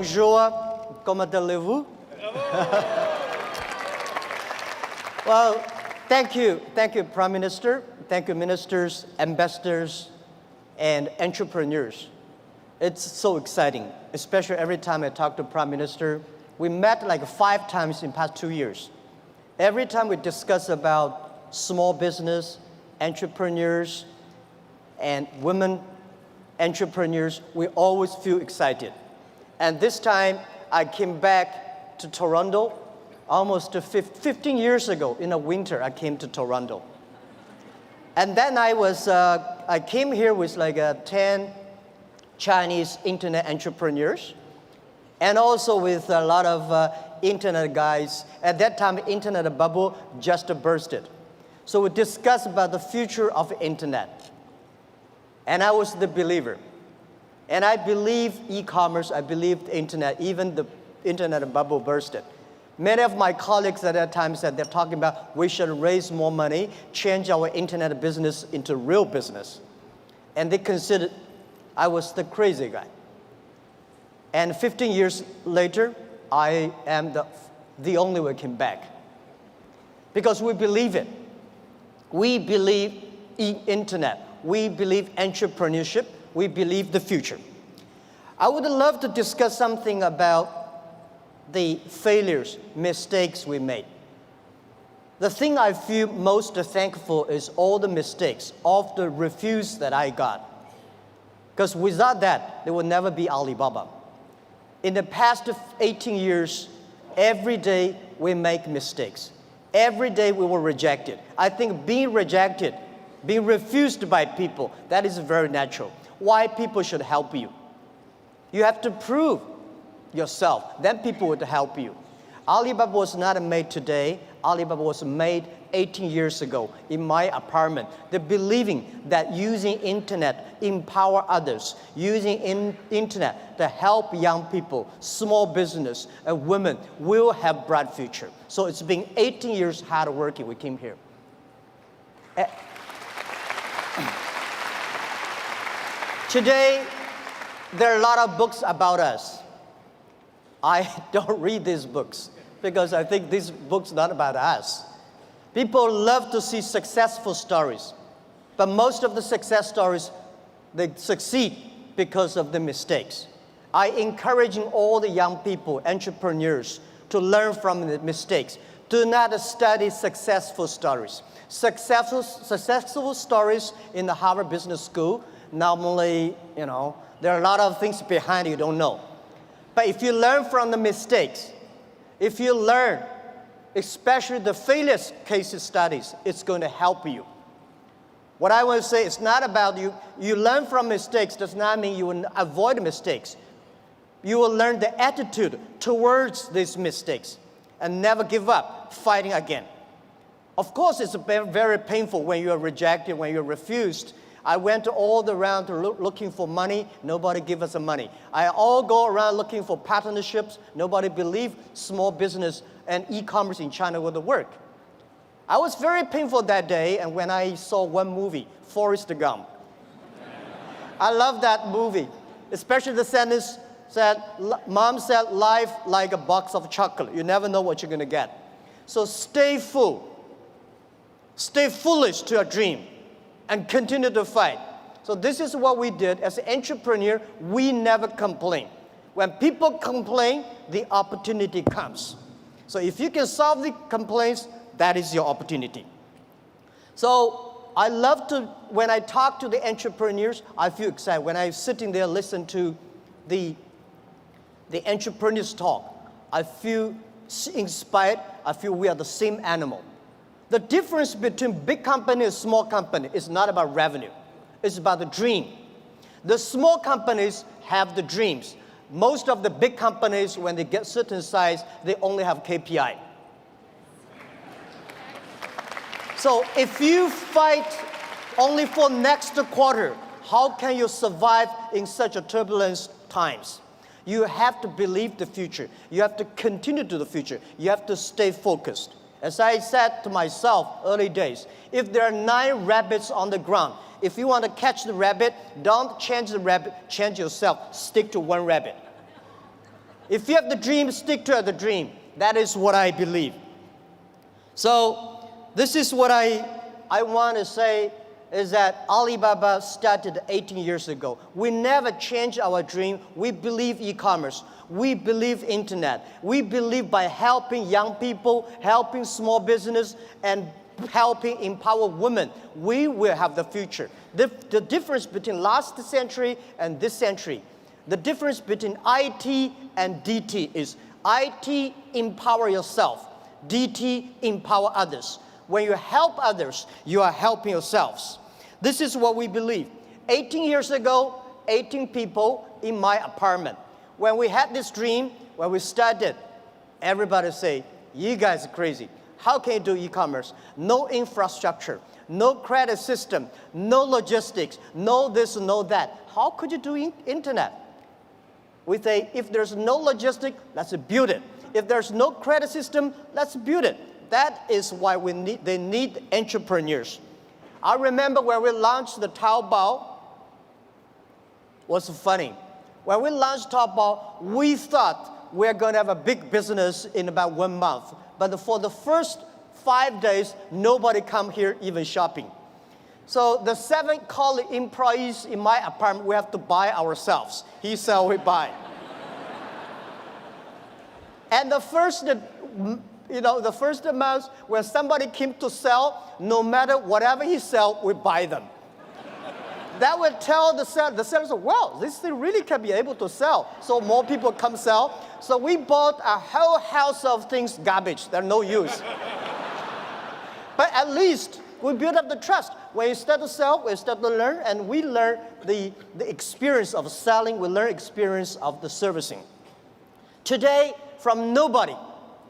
bonjour, comment allez-vous? Well, thank you, Prime Minister. Thank you, ministers, ambassadors, and entrepreneurs. It's so exciting, especially every time I talk to Prime Minister. We met like 5 times in the past 2 years. Every time we discuss about small business, entrepreneurs, and women entrepreneurs, we always feel excited. And this time, I came back to Toronto almost 15 years ago. In the winter, I came to Toronto. And then I came here with like 10 Chinese internet entrepreneurs, and also with a lot of internet guys. At that time, the internet bubble just bursted. So we discussed about the future of the internet. And I was the believer. And I believe e-commerce, I believe the internet, even the internet bubble bursted. Many of my colleagues at that time said they're talking about we should raise more money, change our internet business into real business. And they considered I was the crazy guy. And 15 years later, I am the only one came back. Because we believe it. We believe in internet. We believe entrepreneurship. We believe the future. I would love to discuss something about the failures, mistakes we made. The thing I feel most thankful is all the mistakes, all the refuse that I got. Because without that, there would never be Alibaba. In the past 18 years, every day we make mistakes. Every day we were rejected. I think being rejected, being refused by people, that is very natural. Why people should help you? You have to prove yourself, then people would help you. Alibaba was not made today. Alibaba was made 18 years ago in my apartment. The believing that using internet empower others, using internet to help young people, small business, and women will have bright future. So it's been 18 years hard working. We came here. Today, there are a lot of books about us. I don't read these books because I think these books are not about us. People love to see successful stories, but most of the success stories, they succeed because of the mistakes. I encourage all the young people, entrepreneurs, to learn from the mistakes. Do not study successful stories. Successful stories in the Harvard Business School, normally, there are a lot of things behind you don't know. But if you learn from the mistakes, if you learn, especially the failure case studies, it's going to help you. What I want to say is not about you. You learn from mistakes does not mean you will avoid mistakes. You will learn the attitude towards these mistakes and never give up, fighting again. Of course, it's very, very painful when you're rejected, when you're refused. I went all around looking for money. Nobody give us the money. I all go around looking for partnerships. Nobody believed small business and e-commerce in China would work. I was very painful that day, and when I saw one movie, Forrest Gump. I love that movie, especially the sentence said, Mom said, life like a box of chocolate. You never know what you're going to get. So stay full. Stay foolish to your dream. And continue to fight. So this is what we did. As an entrepreneur, we never complain. When people complain, the opportunity comes. So if you can solve the complaints, that is your opportunity. So I love to, when I talk to the entrepreneurs, I feel excited. When I'm sitting there, listen to the entrepreneurs talk, I feel inspired. I feel we are the same animal. The difference between big company and small company is not about revenue. It's about the dream. The small companies have the dreams. Most of the big companies, when they get certain size, they only have KPI. So if you fight only for next quarter, how can you survive in such a turbulent times? You have to believe the future. You have to continue to the future. You have to stay focused. As I said to myself early days, if there are 9 rabbits on the ground, if you want to catch the rabbit, don't change the rabbit, change yourself, stick to one rabbit. If you have the dream, stick to the dream. That is what I believe. So this is what I want to say is that Alibaba started 18 years ago. We never changed our dream. We believe e-commerce. We believe internet. We believe by helping young people, helping small business, and helping empower women, we will have the future. The difference between last century and this century, the difference between IT and DT is IT, empower yourself. DT, empower others. When you help others, you are helping yourselves. This is what we believe. 18 years ago, 18 people in my apartment. When we had this dream, when we started, everybody say, you guys are crazy. How can you do e-commerce? No infrastructure, no credit system, no logistics, no this, no that. How could you do internet? We say, if there's no logistics, let's build it. If there's no credit system, let's build it. That is why they need entrepreneurs. I remember when we launched the Taobao, was funny. When we launched Taobao, we thought we're going to have a big business in about 1 month. But for the first 5 days, nobody come here even shopping. So the 7 colleague employees in my apartment, we have to buy ourselves. He sell, we buy. And the first month, when somebody came to sell, no matter whatever he sell, we buy them. That would tell the seller, well, this thing really can be able to sell. So more people come sell. So we bought a whole house of things, garbage, they're no use. But at least we build up the trust. When you start to sell, we start to learn, and we learn the experience of selling, we learn experience of the servicing. Today, from nobody,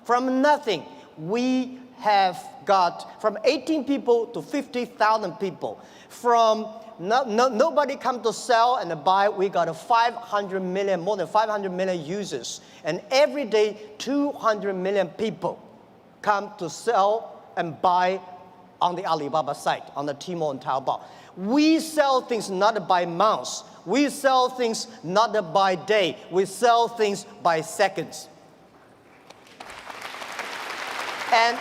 from nothing, we have got from 18 people to 50,000 people. From nobody come to sell and buy, we got more than 500 million users. And every day, 200 million people come to sell and buy on the Alibaba site, on the Tmall and Taobao. We sell things not by months. We sell things not by day. We sell things by seconds. And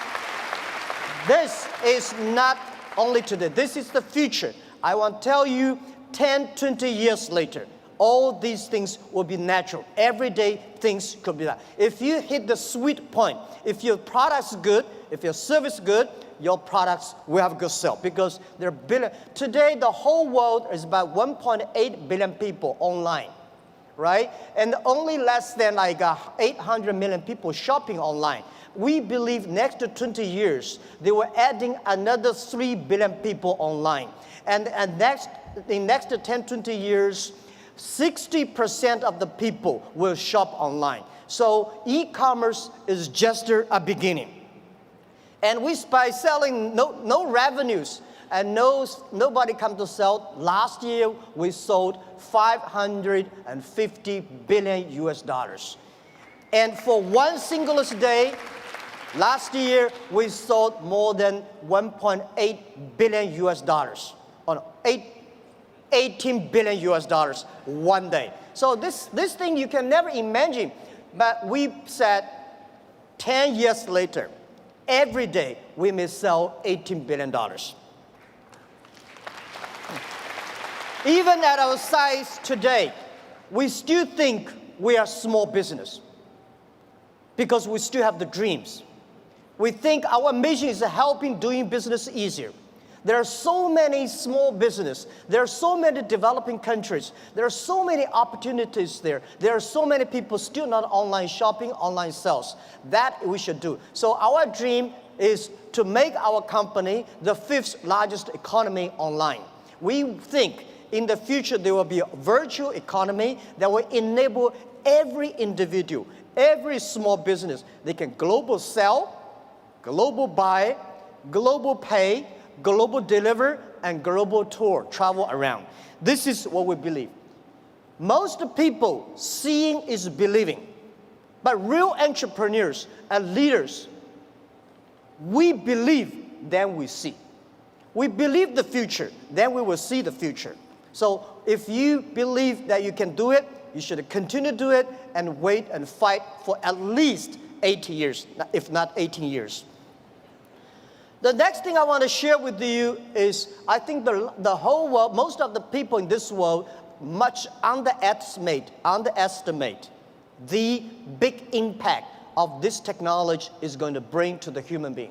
this is not only today. This is the future. I want to tell you, 10, 20 years later, all these things will be natural. Every day, things could be that. If you hit the sweet point, if your product's good, if your service is good, your products will have a good sale because there are billion. Today, the whole world is about 1.8 billion people online, right? And only less than 800 million people shopping online. We believe next to 20 years, they were adding another 3 billion people online. And in next to 10, 20 years, 60% of the people will shop online. So e-commerce is just a beginning. And by selling no revenues and nobody come to sell, last year we sold 550 billion US dollars. And for one single day, last year we sold more than 1.8 billion US dollars. 18 billion US dollars one day. So this thing you can never imagine. But we said 10 years later, every day we may sell $18 billion. Even at our size today, we still think we are small business because we still have the dreams. We think our mission is helping doing business easier. There are so many small businesses. There are so many developing countries. There are so many opportunities there. There are so many people still not online shopping, online sales. That we should do. So our dream is to make our company the 5th largest economy online. We think in the future there will be a virtual economy that will enable every individual, every small business. They can global sell, global buy, global pay, global deliver, and global tour, travel around. This is what we believe. Most people, seeing is believing. But real entrepreneurs and leaders, we believe, then we see. We believe the future, then we will see the future. So if you believe that you can do it, you should continue to do it and wait and fight for at least 80 years, if not 18 years. The next thing I want to share with you is I think the whole world, most of the people in this world, much underestimate the big impact of this technology is going to bring to the human being.